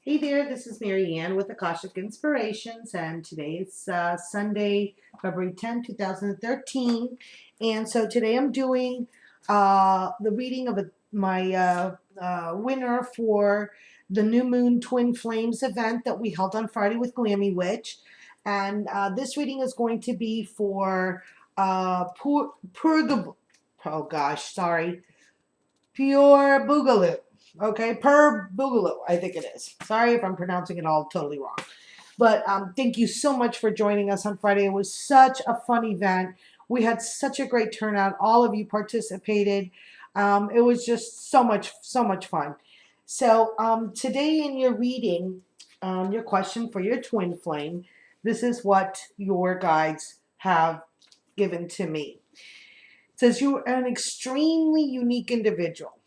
Hey there, this is Mary Ann with Akashic Inspirations, and today is Sunday, February 10th, 2013. And so today I'm doing the reading of my winner for the New Moon Twin Flames event that we held on Friday with Glammy Witch. And this reading is going to be for oh gosh, sorry, Pure Boogaloo. Okay, Per Boogaloo, I think it is. Sorry if I'm pronouncing it all totally wrong. But thank you so much for joining us on Friday. It was such a fun event. We had such a great turnout. All of you participated. It was just so much fun. So today in your reading, your question for your twin flame, this is what your guides have given to me. It says you're an extremely unique individual.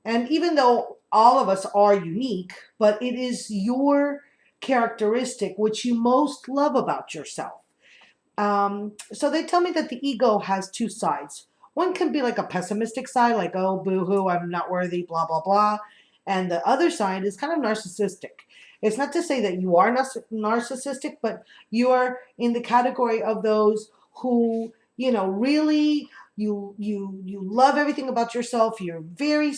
And even though all of us are unique, but it is your characteristic which you most love about yourself. So they tell me that the ego has two sides. One can be like a pessimistic side, like, oh, boo-hoo, I'm not worthy, blah, blah, blah. And the other side is kind of narcissistic. It's not to say that you are narcissistic, but you're in the category of those who, really you love everything about yourself. You're very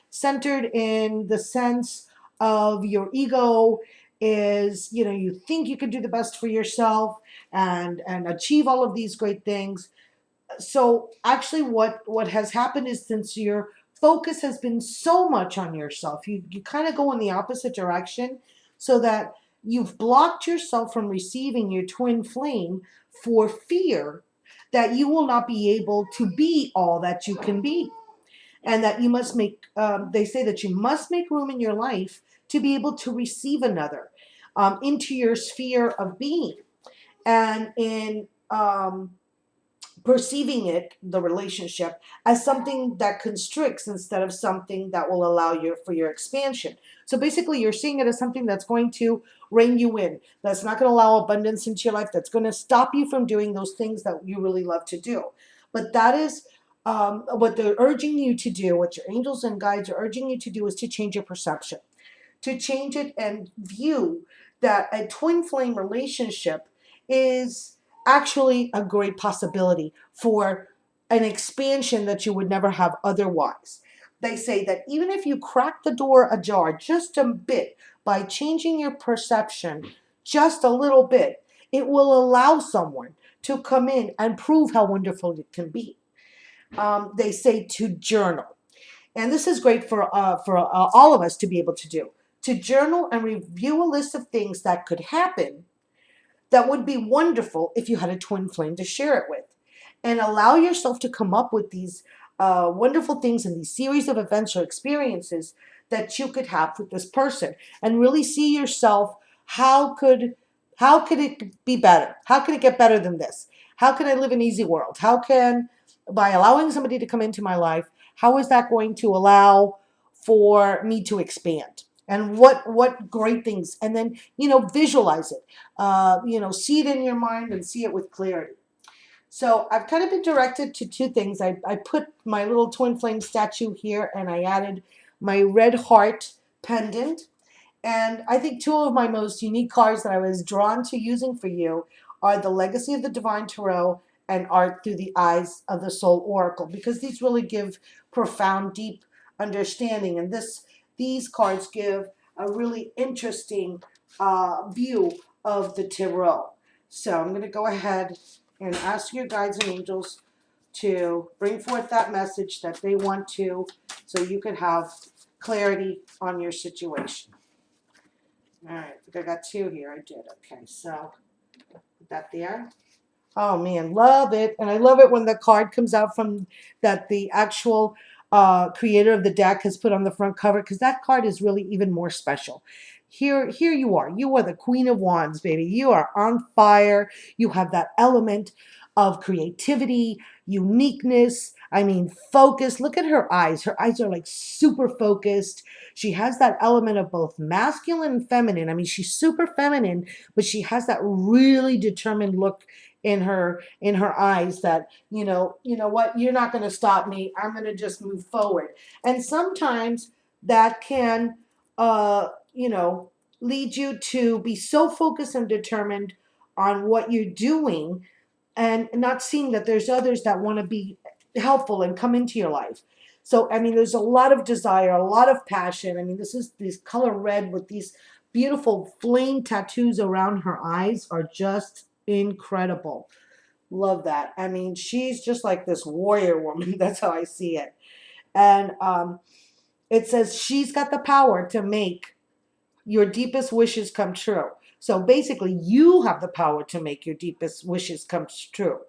centered in the sense of your ego is, you think you can do the best for yourself and achieve all of these great things. So actually what has happened is, since your focus has been so much on yourself, you kind of go in the opposite direction, so that you've blocked yourself from receiving your twin flame for fear that you will not be able to be all that you can be, and that you must make, they say that you must make room in your life to be able to receive another into your sphere of being. And in perceiving it, the relationship, as something that constricts instead of something that will allow you for your expansion. So basically you're seeing it as something that's going to rein you in, that's not going to allow abundance into your life, that's going to stop you from doing those things that you really love to do. But that is what they're urging you to do, what your angels and guides are urging you to do, is to change your perception, to change it and view that a twin flame relationship is actually a great possibility for an expansion that you would never have otherwise. They say that even if you crack the door ajar just a bit by changing your perception just a little bit, it will allow someone to come in and prove how wonderful it can be. They say to journal. And this is great for all of us to be able to do. To journal and review a list of things that could happen that would be wonderful if you had a twin flame to share it with. And allow yourself to come up with these wonderful things and these series of events or experiences that you could have with this person. And really see yourself, how could it be better? How can it get better than this? How can I live an easy world? How can, by allowing somebody to come into my life, how is that going to allow for me to expand? And what great things, and then visualize it, see it in your mind and see it with clarity. So I've kind of been directed to two things. I put my little twin flame statue here, and I added my red heart pendant. And I think two of my most unique cards that I was drawn to using for you are the Legacy of the Divine Tarot and Art Through the Eyes of the Soul Oracle, because these really give profound, deep understanding. And these cards give a really interesting view of the tarot. So I'm going to go ahead and ask your guides and angels to bring forth that message that they want to, so you can have clarity on your situation. All right, I think I got two here. I did. Okay, so put that there. Oh man, love it. And I love it when the card comes out from that the actual creator of the deck has put on the front cover, because that card is really even more special. Here you are. You are the Queen of Wands, baby. You are on fire. You have that element of creativity, uniqueness. I mean, focus. Look at her eyes. Her eyes are like super focused. She has that element of both masculine and feminine. I mean, she's super feminine, but she has that really determined look in her eyes that, you know what, you're not going to stop me. I'm going to just move forward. And sometimes that can you know, lead you to be so focused and determined on what you're doing and not seeing that there's others that want to be helpful and come into your life. So, I mean, there's a lot of desire, a lot of passion. I mean, this is this color red with these beautiful flame tattoos around her eyes are just incredible. Love that. I mean, she's just like this warrior woman. That's how I see it. And it says she's got the power to make your deepest wishes come true. So basically, you have the power to make your deepest wishes come true.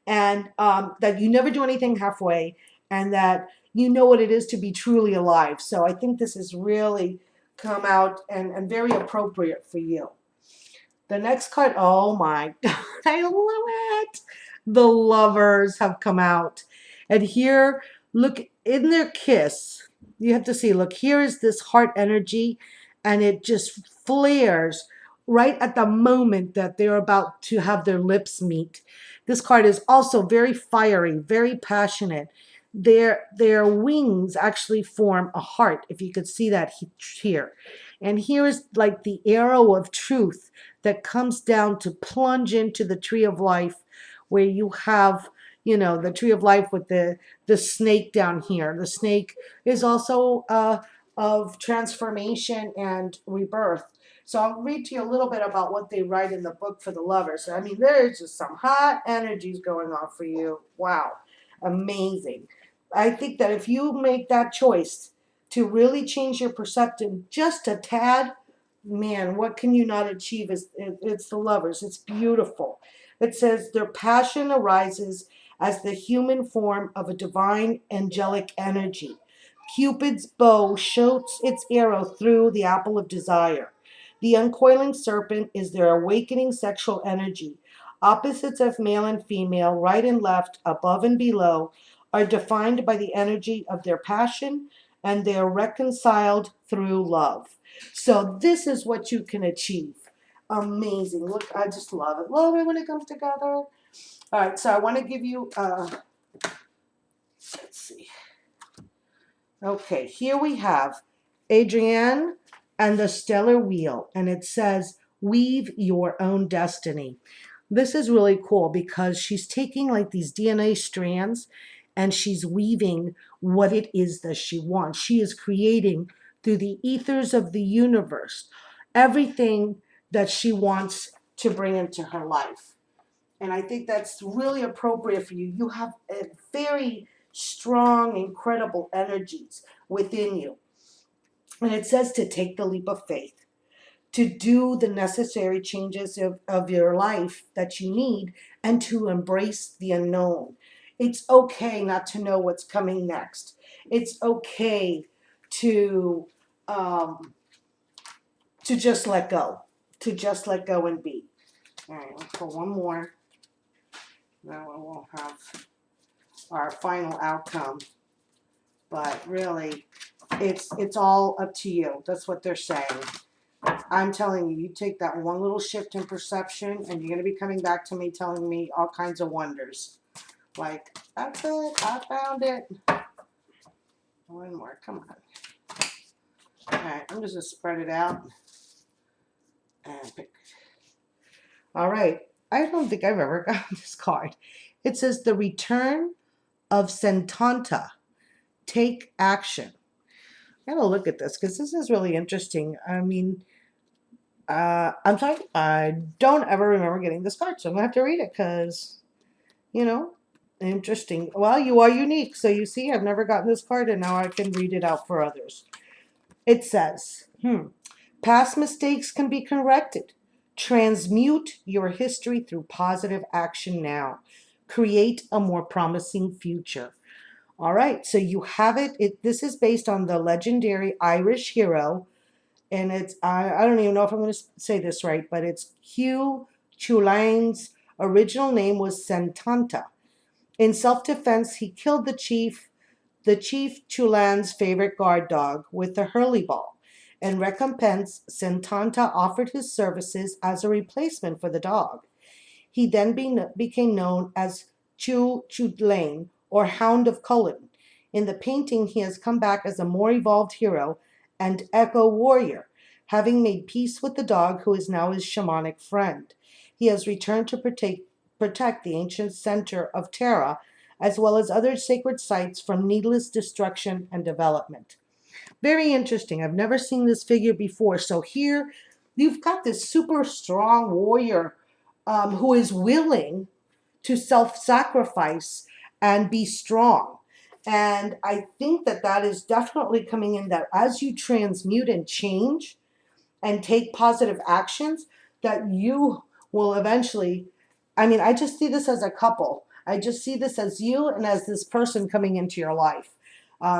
And that you never do anything halfway, and that you know what it is to be truly alive. So I think this has really come out and very appropriate for you. The next card, oh my God, I love it. The lovers have come out. And here, look, in their kiss, you have to see, look, here is this heart energy, and it just flares right at the moment that they're about to have their lips meet. This card is also very fiery, very passionate. Their wings actually form a heart, if you could see that here. And here is like the arrow of truth that comes down to plunge into the tree of life, where you have, you know, the tree of life with the snake down here. The snake is also of transformation and rebirth. So I'll read to you a little bit about what they write in the book for the lovers. I mean, there's just some hot energies going on for you. Wow, amazing. I think that if you make that choice to really change your perception just a tad, man, what can you not achieve? It's the lovers. It's beautiful. It says their passion arises as the human form of a divine angelic energy. Cupid's bow shoots its arrow through the apple of desire. The uncoiling serpent is their awakening sexual energy. Opposites of male and female, right and left, above and below, are defined by the energy of their passion, and they are reconciled through love. So this is what you can achieve. Amazing. Look, I just love it. Love it when it comes together. All right, so I want to give you, let's see. Okay, here we have Adrienne and the Stellar Wheel, and it says, weave your own destiny. This is really cool because she's taking like these DNA strands and she's weaving what it is that she wants. She is creating through the ethers of the universe everything that she wants to bring into her life. And I think that's really appropriate for you. You have a very strong, incredible energies within you. And it says to take the leap of faith, to do the necessary changes of your life that you need, and to embrace the unknown. It's okay not to know what's coming next. It's okay to just let go, and be. All right, let's pull one more. Now we'll have our final outcome. But really, it's all up to you. That's what they're saying. I'm telling you, you take that one little shift in perception, and you're going to be coming back to me telling me all kinds of wonders. Like, that's it. I found it. One more. Come on. All right. I'm just going to spread it out. And pick. All right. I don't think I've ever gotten this card. It says, the return of Sentanta. Take action. I gotta look at this because this is really interesting. I mean, I'm sorry, I don't ever remember getting this card, so I'm gonna have to read it because, you know, interesting. Well, you are unique, so you see, I've never gotten this card, and now I can read it out for others. It says, past mistakes can be corrected. Transmute your history through positive action now. Create a more promising future. All right, so you have it. This is based on the legendary Irish hero, and it's, I don't even know if I'm going to say this right, but it's Hugh Chulain's original name was Sentanta. In self-defense, he killed the chief Chulain's favorite guard dog with a hurley ball. In recompense, Sentanta offered his services as a replacement for the dog. He then became known as Chulain, or Hound of Cullen. In the painting, he has come back as a more evolved hero and eco warrior. having made peace with the dog who is now his shamanic friend. He has returned to protect the ancient center of Terra, as well as other sacred sites from needless destruction and development. Very interesting. I've never seen this figure before. So here you've got this super strong warrior who is willing to self sacrifice and be strong. And I think that that is definitely coming in, that as you transmute and change and take positive actions, that you will eventually, I mean, I just see this as a couple. I just see this as you and as this person coming into your life.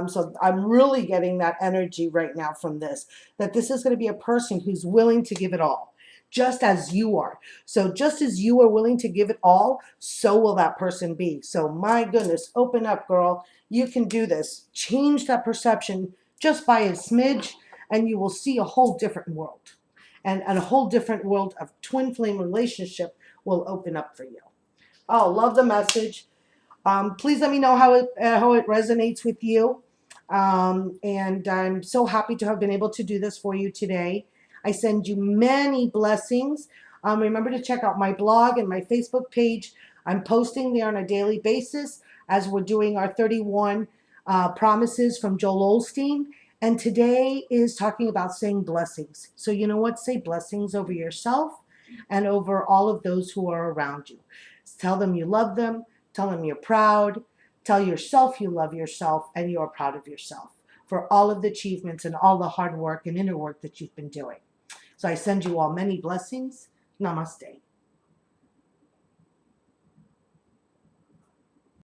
So I'm really getting that energy right now from this, that this is going to be a person who's willing to give it all, just as you are. So just as you are willing to give it all, so will that person be. So my goodness, open up, girl. You can do this. Change that perception just by a smidge, and you will see a whole different world. And a whole different world of twin flame relationship will open up for you. Oh, love the message. Please let me know how it resonates with you. And I'm so happy to have been able to do this for you today. I send you many blessings. Remember to check out my blog and my Facebook page. I'm posting there on a daily basis as we're doing our 31 promises from Joel Osteen. And today is talking about saying blessings. So you know what? Say blessings over yourself and over all of those who are around you. Tell them you love them. Tell them you're proud. Tell yourself you love yourself and you're proud of yourself for all of the achievements and all the hard work and inner work that you've been doing. So I send you all many blessings. Namaste.